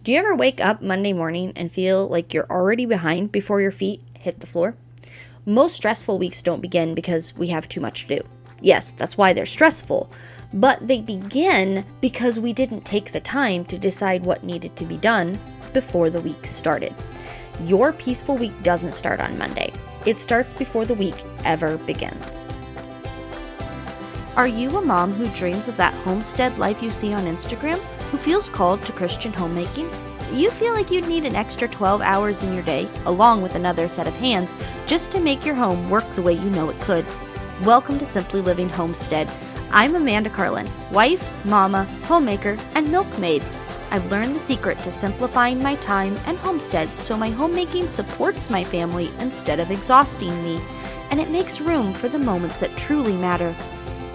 Do you ever wake up Monday morning and feel like you're already behind before your feet hit the floor? Most stressful weeks don't begin because we have too much to do. Yes, that's why they're stressful, but they begin because we didn't take the time to decide what needed to be done before the week started. Your peaceful week doesn't start on Monday. It starts before the week ever begins. Are you a mom who dreams of that homestead life you see on Instagram? Who feels called to Christian homemaking? You feel like you'd need an extra 12 hours in your day, along with another set of hands, just to make your home work the way you know it could. Welcome to Simply Living Homestead. I'm Amanda Carlin, wife, mama, homemaker, and milkmaid. I've learned the secret to simplifying my time and homestead so my homemaking supports my family instead of exhausting me, and it makes room for the moments that truly matter.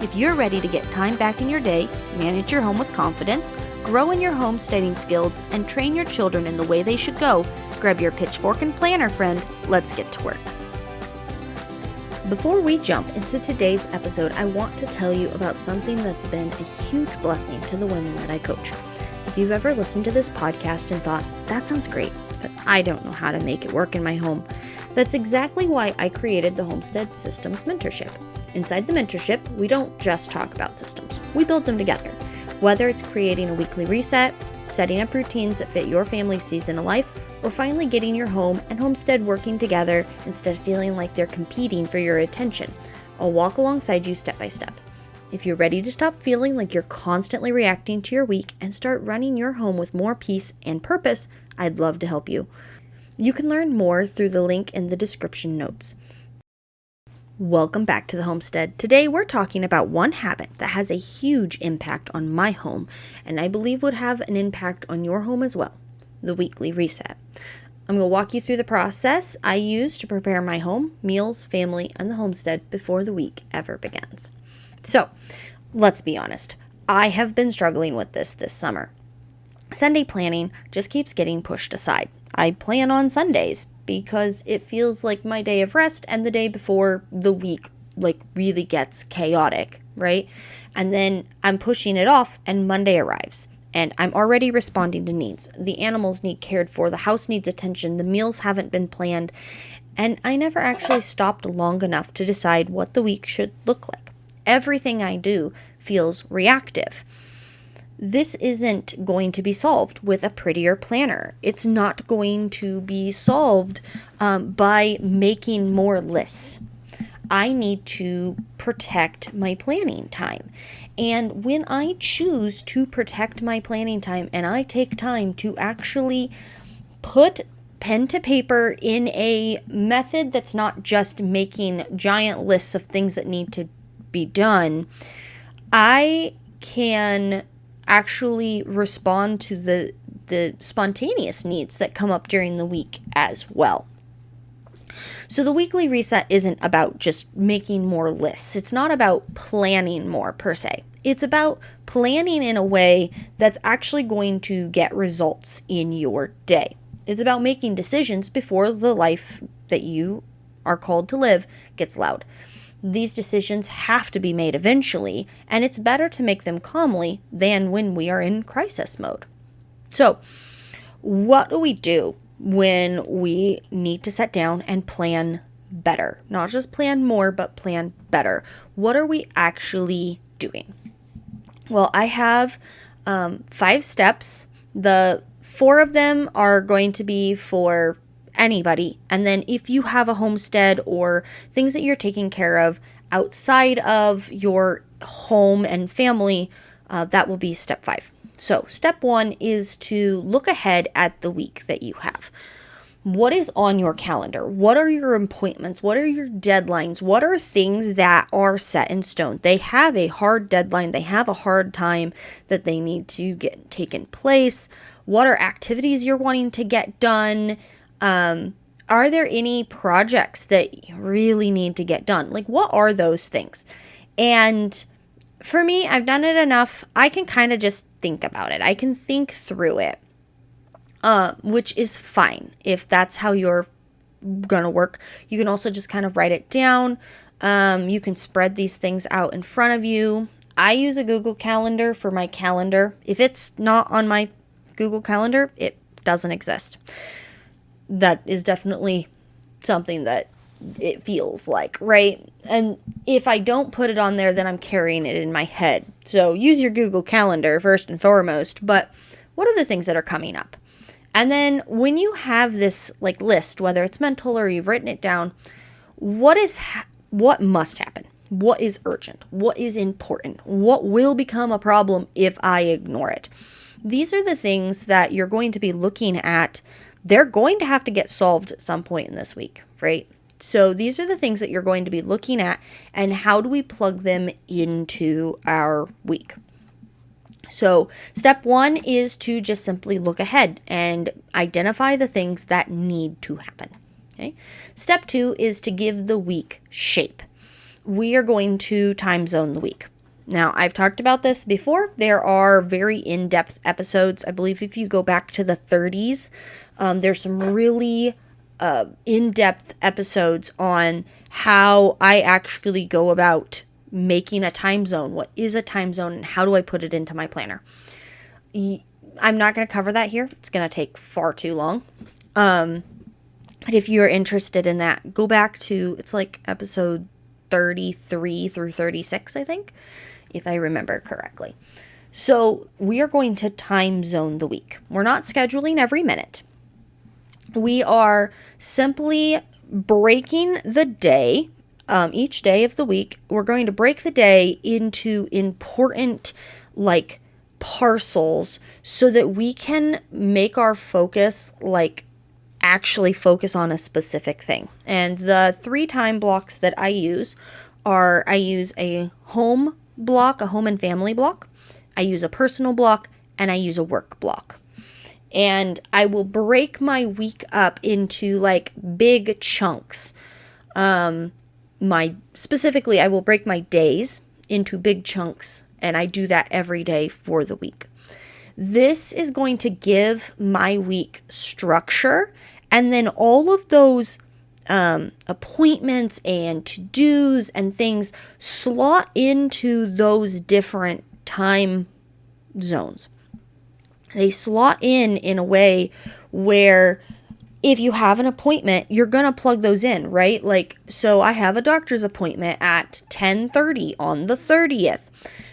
If you're ready to get time back in your day, manage your home with confidence, grow in your homesteading skills, and train your children in the way they should go, grab your pitchfork and planner, friend. Let's get to work. Before we jump into today's episode, I want to tell you about something that's been a huge blessing to the women that I coach. If you've ever listened to this podcast and thought, that sounds great, but I don't know how to make it work in my home, that's exactly why I created the Homestead Systems Mentorship. Inside the mentorship, we don't just talk about systems, we build them together. Whether it's creating a weekly reset, setting up routines that fit your family's season of life, or finally getting your home and homestead working together instead of feeling like they're competing for your attention, I'll walk alongside you step by step. If you're ready to stop feeling like you're constantly reacting to your week and start running your home with more peace and purpose, I'd love to help you. You can learn more through the link in the description notes. Welcome back to the Homestead. Today we're talking about one habit that has a huge impact on my home, and I believe would have an impact on your home as well, the weekly reset. I'm going to walk you through the process I use to prepare my home, meals, family, and the homestead before the week ever begins. So, let's be honest. I have been struggling with this summer. Sunday planning just keeps getting pushed aside. I plan on Sundays because it feels like my day of rest and the day before the week really gets chaotic, right? And then I'm pushing it off and Monday arrives and I'm already responding to needs. The animals need cared for, the house needs attention, the meals haven't been planned, and I never actually stopped long enough to decide what the week should look like. Everything I do feels reactive. This isn't going to be solved with a prettier planner. It's not going to be solved by making more lists. I need to protect my planning time. And when I choose to protect my planning time and I take time to actually put pen to paper in a method that's not just making giant lists of things that need to be done, I can actually respond to the spontaneous needs that come up during the week as well. So the weekly reset isn't about just making more lists. It's not about planning more per se. It's about planning in a way that's actually going to get results in your day. It's about making decisions before the life that you are called to live gets loud. These decisions have to be made eventually, and it's better to make them calmly than when we are in crisis mode. So, what do we do when we need to sit down and plan better? Not just plan more, but plan better. What are we actually doing? Well, I have 5 steps. The 4 of them are going to be for anybody. And then if you have a homestead or things that you're taking care of outside of your home and family, that will be step 5. So step 1 is to look ahead at the week that you have. What is on your calendar? What are your appointments? What are your deadlines? What are things that are set in stone? They have a hard deadline. They have a hard time that they need to get taken place. What are activities you're wanting to get done? Are there any projects that you really need to get done? Like, what are those things? And for me, I've done it enough. I can kind of just think about it. I can think through it, which is fine if that's how you're going to work. You can also just kind of write it down. You can spread these things out in front of you. I use a Google Calendar for my calendar. If it's not on my Google Calendar, it doesn't exist. That is definitely something that it feels like, right? And if I don't put it on there, then I'm carrying it in my head. So use your Google Calendar first and foremost. But what are the things that are coming up? And then when you have this like list, whether it's mental or you've written it down, what must happen? What is urgent? What is important? What will become a problem if I ignore it? These are the things that you're going to be looking at. They're going to have to get solved at some point in this week, right? So these are the things that you're going to be looking at, and how do we plug them into our week? So step 1 is to just simply look ahead and identify the things that need to happen. Okay. Step 2 is to give the week shape. We are going to time zone the week. Now, I've talked about this before. There are very in-depth episodes. I believe if you go back to the 30s, there's some really in-depth episodes on how I actually go about making a time zone. What is a time zone and how do I put it into my planner? I'm not going to cover that here. It's going to take far too long. But if you're interested in that, go back to, it's like episode 33 through 36, I think, if I remember correctly. So we are going to time zone the week. We're not scheduling every minute. We are simply breaking the day, each day of the week. We're going to break the day into important, like, parcels so that we can make our focus, like, actually focus on a specific thing. And the 3 time blocks that I use are, I use a home block, a home and family block, I use a personal block, and I use a work block. And I will break my week up into like big chunks. Specifically, I will break my days into big chunks, and I do that every day for the week. This is going to give my week structure, and then all of those appointments and to-dos and things slot into those different time zones. They slot in a way where if you have an appointment, you're going to plug those in, right? Like, so I have a doctor's appointment at 10:30 on the 30th.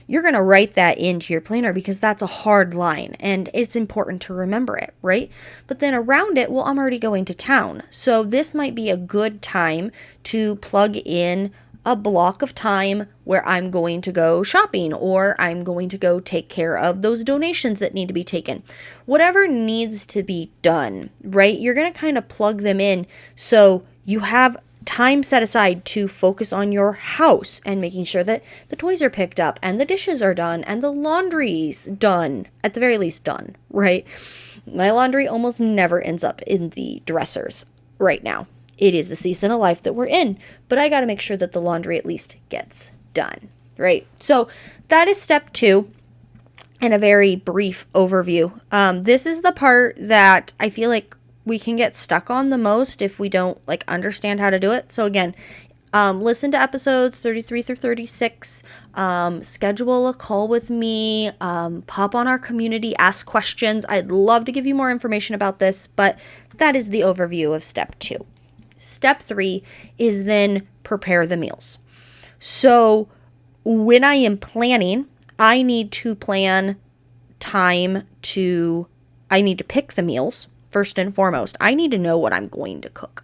You're going to write that into your planner because that's a hard line and it's important to remember it, right? But then around it, well, I'm already going to town. So this might be a good time to plug in a block of time where I'm going to go shopping or I'm going to go take care of those donations that need to be taken. Whatever needs to be done, right? You're going to kind of plug them in so you have time set aside to focus on your house and making sure that the toys are picked up and the dishes are done and the laundry's done, at the very least done, right? My laundry almost never ends up in the dressers right now. It is the season of life that we're in, but I got to make sure that the laundry at least gets done, right? So that is step 2 and a very brief overview. This is the part that I feel like we can get stuck on the most if we don't like understand how to do it. So again, listen to episodes 33 through 36, schedule a call with me, pop on our community, ask questions. I'd love to give you more information about this, but that is the overview of step 2. Step 3 is then prepare the meals. So when I am planning, I need to plan I need to pick the meals first and foremost. I need to know what I'm going to cook.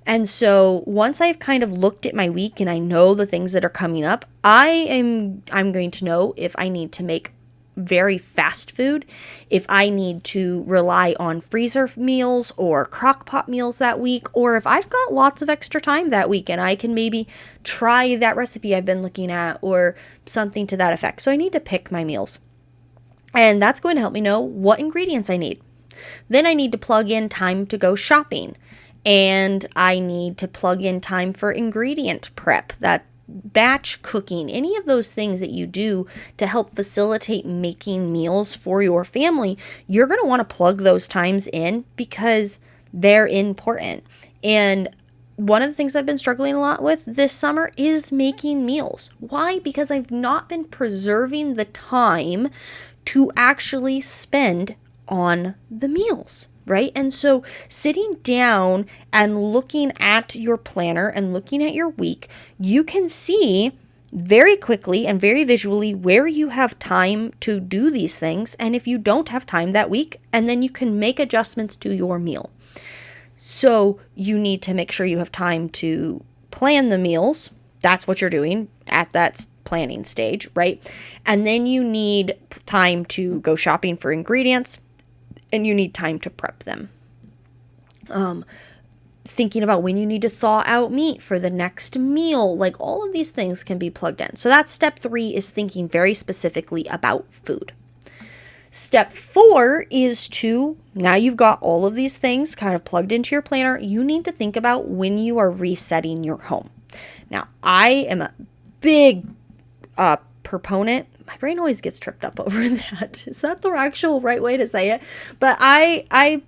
And so once I've kind of looked at my week and I know the things that are coming up, I'm going to know if I need to make very fast food, if I need to rely on freezer meals or crock pot meals that week, or if I've got lots of extra time that week and I can maybe try that recipe I've been looking at or something to that effect. So I need to pick my meals. And that's going to help me know what ingredients I need. Then I need to plug in time to go shopping. And I need to plug in time for ingredient prep, that batch cooking, any of those things that you do to help facilitate making meals for your family. You're going to want to plug those times in because they're important. And one of the things I've been struggling a lot with this summer is making meals. Why? Because I've not been preserving the time to actually spend on the meals, right? And so sitting down and looking at your planner and looking at your week, you can see very quickly and very visually where you have time to do these things, and if you don't have time that week, and then you can make adjustments to your meal. So you need to make sure you have time to plan the meals. That's what you're doing at that planning stage, right? And then you need time to go shopping for ingredients, and you need time to prep them. Thinking about when you need to thaw out meat for the next meal, like all of these things can be plugged in. So that's step 3, is thinking very specifically about food. Step 4 is now you've got all of these things kind of plugged into your planner, you need to think about when you are resetting your home. Now, I am a big proponent. My brain always gets tripped up over that. Is that the actual right way to say it? But I'm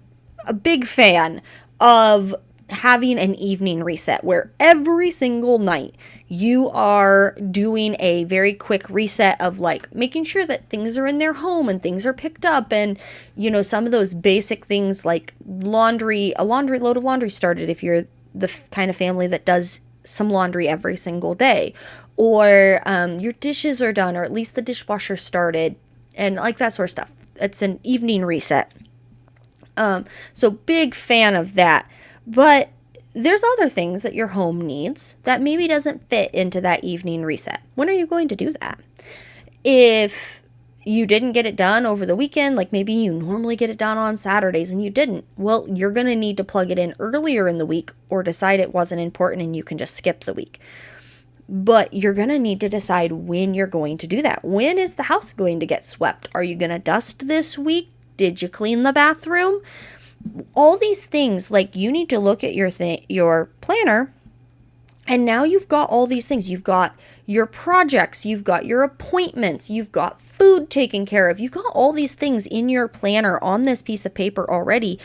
a big fan of having an evening reset where every single night you are doing a very quick reset of like making sure that things are in their home and things are picked up, and some of those basic things like a laundry load of laundry started if you're the kind of family that does some laundry every single day, or your dishes are done, or at least the dishwasher started, and like that sort of stuff. It's an evening reset. So big fan of that. But there's other things that your home needs that maybe doesn't fit into that evening reset. When are you going to do that? If you didn't get it done over the weekend, like maybe you normally get it done on Saturdays and you didn't, well, you're going to need to plug it in earlier in the week or decide it wasn't important and you can just skip the week. But you're going to need to decide when you're going to do that. When is the house going to get swept? Are you going to dust this week? Did you clean the bathroom? All these things, like you need to look at your planner, and now you've got all these things. You've got your projects, you've got your appointments, you've got food taken care of. You've got all these things in your planner on this piece of paper already,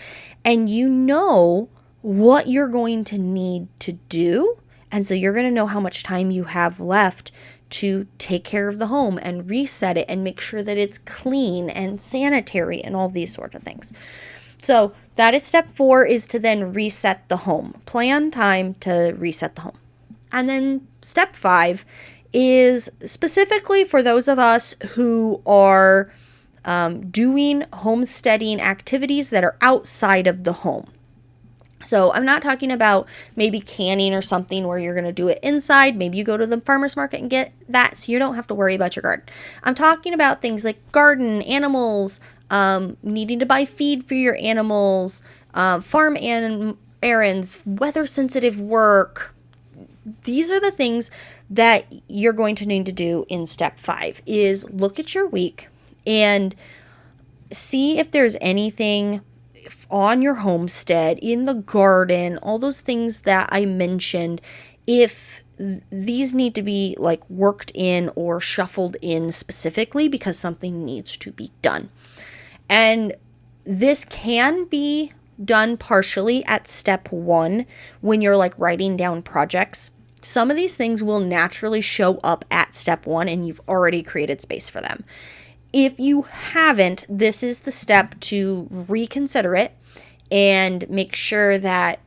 and you know what you're going to need to do. And so you're going to know how much time you have left to take care of the home and reset it and make sure that it's clean and sanitary and all these sort of things. So that is step 4, is to then reset the home. Plan time to reset the home. And then step 5 is specifically for those of us who are doing homesteading activities that are outside of the home. So I'm not talking about maybe canning or something where you're going to do it inside. Maybe you go to the farmer's market and get that so you don't have to worry about your garden. I'm talking about things like garden, animals, needing to buy feed for your animals, farm errands, weather sensitive work. These are the things that you're going to need to do in step 5, is look at your week and see if there's anything on your homestead, in the garden, all those things that I mentioned, if these need to be like worked in or shuffled in specifically because something needs to be done. And this can be done partially at step 1 when you're like writing down projects. Some of these things will naturally show up at step 1 and you've already created space for them. If you haven't, this is the step to reconsider it and make sure that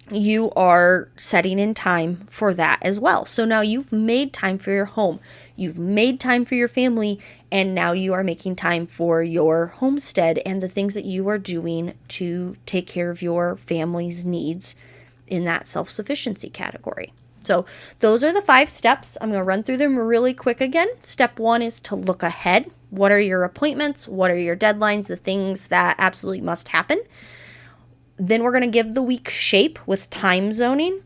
you are setting in time for that as well. So now you've made time for your home, you've made time for your family, and now you are making time for your homestead and the things that you are doing to take care of your family's needs in that self-sufficiency category. So those are the 5 steps. I'm going to run through them really quick again. Step 1 is to look ahead. What are your appointments? What are your deadlines? The things that absolutely must happen. Then we're going to give the week shape with time zoning.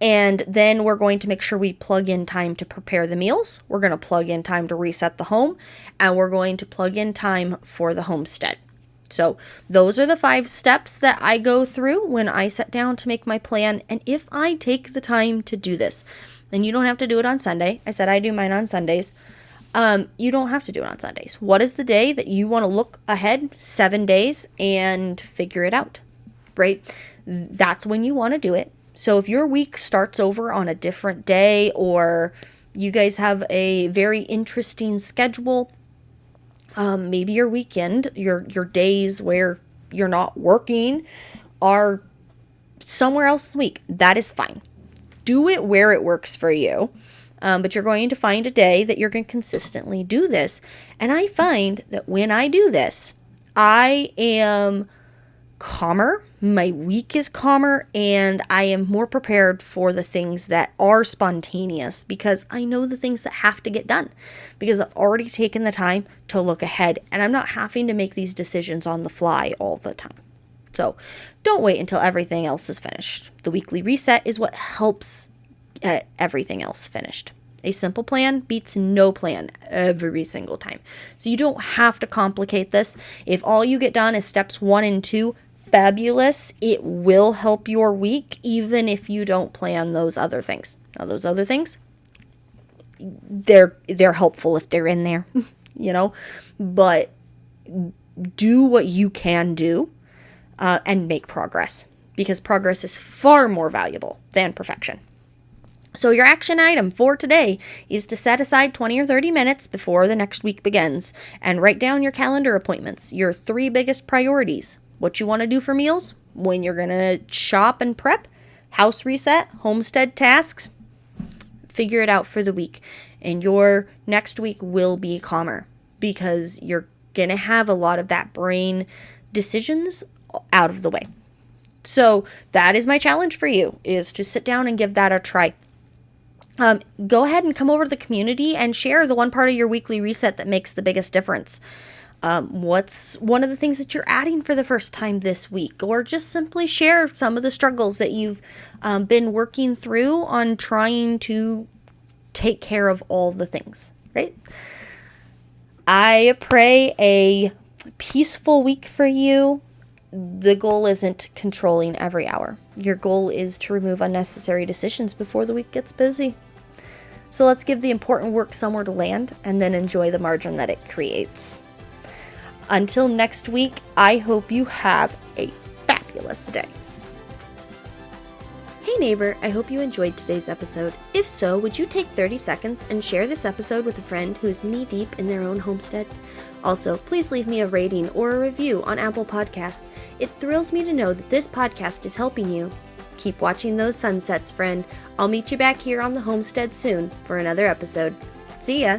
And then we're going to make sure we plug in time to prepare the meals. We're going to plug in time to reset the home. And we're going to plug in time for the homestead. So those are the 5 steps that I go through when I sit down to make my plan. And if I take the time to do this, and you don't have to do it on Sunday. I said I do mine on Sundays. You don't have to do it on Sundays. What is the day that you want to look ahead 7 days and figure it out, right? That's when you want to do it. So if your week starts over on a different day, or you guys have a very interesting schedule, Maybe your weekend, your days where you're not working are somewhere else in the week. That is fine. Do it where it works for you. But you're going to find a day that you're going to consistently do this. And I find that when I do this, I am calmer. My week is calmer, and I am more prepared for the things that are spontaneous because I know the things that have to get done because I've already taken the time to look ahead, and I'm not having to make these decisions on the fly all the time. So don't wait until everything else is finished. The weekly reset is what helps get everything else finished. A simple plan beats no plan every single time. So you don't have to complicate this. If all you get done is steps 1 and 2, fabulous. It will help your week even if you don't plan those other things. Now those other things, they're helpful if they're in there, but do what you can do and make progress, because progress is far more valuable than perfection. So your action item for today is to set aside 20 or 30 minutes before the next week begins and write down your calendar appointments, your 3 biggest priorities, what you want to do for meals, when you're going to shop and prep, house reset, homestead tasks. Figure it out for the week, and your next week will be calmer because you're going to have a lot of that brain decisions out of the way. So that is my challenge for you, is to sit down and give that a try. Go ahead and come over to the community and share the one part of your weekly reset that makes the biggest difference. What's one of the things that you're adding for the first time this week? Or just simply share some of the struggles that you've been working through on trying to take care of all the things, right? I pray a peaceful week for you. The goal isn't controlling every hour. Your goal is to remove unnecessary decisions before the week gets busy. So let's give the important work somewhere to land and then enjoy the margin that it creates. Until next week, I hope you have a fabulous day. Hey neighbor, I hope you enjoyed today's episode. If so, would you take 30 seconds and share this episode with a friend who is knee-deep in their own homestead? Also, please leave me a rating or a review on Apple Podcasts. It thrills me to know that this podcast is helping you. Keep watching those sunsets, friend. I'll meet you back here on the homestead soon for another episode. See ya!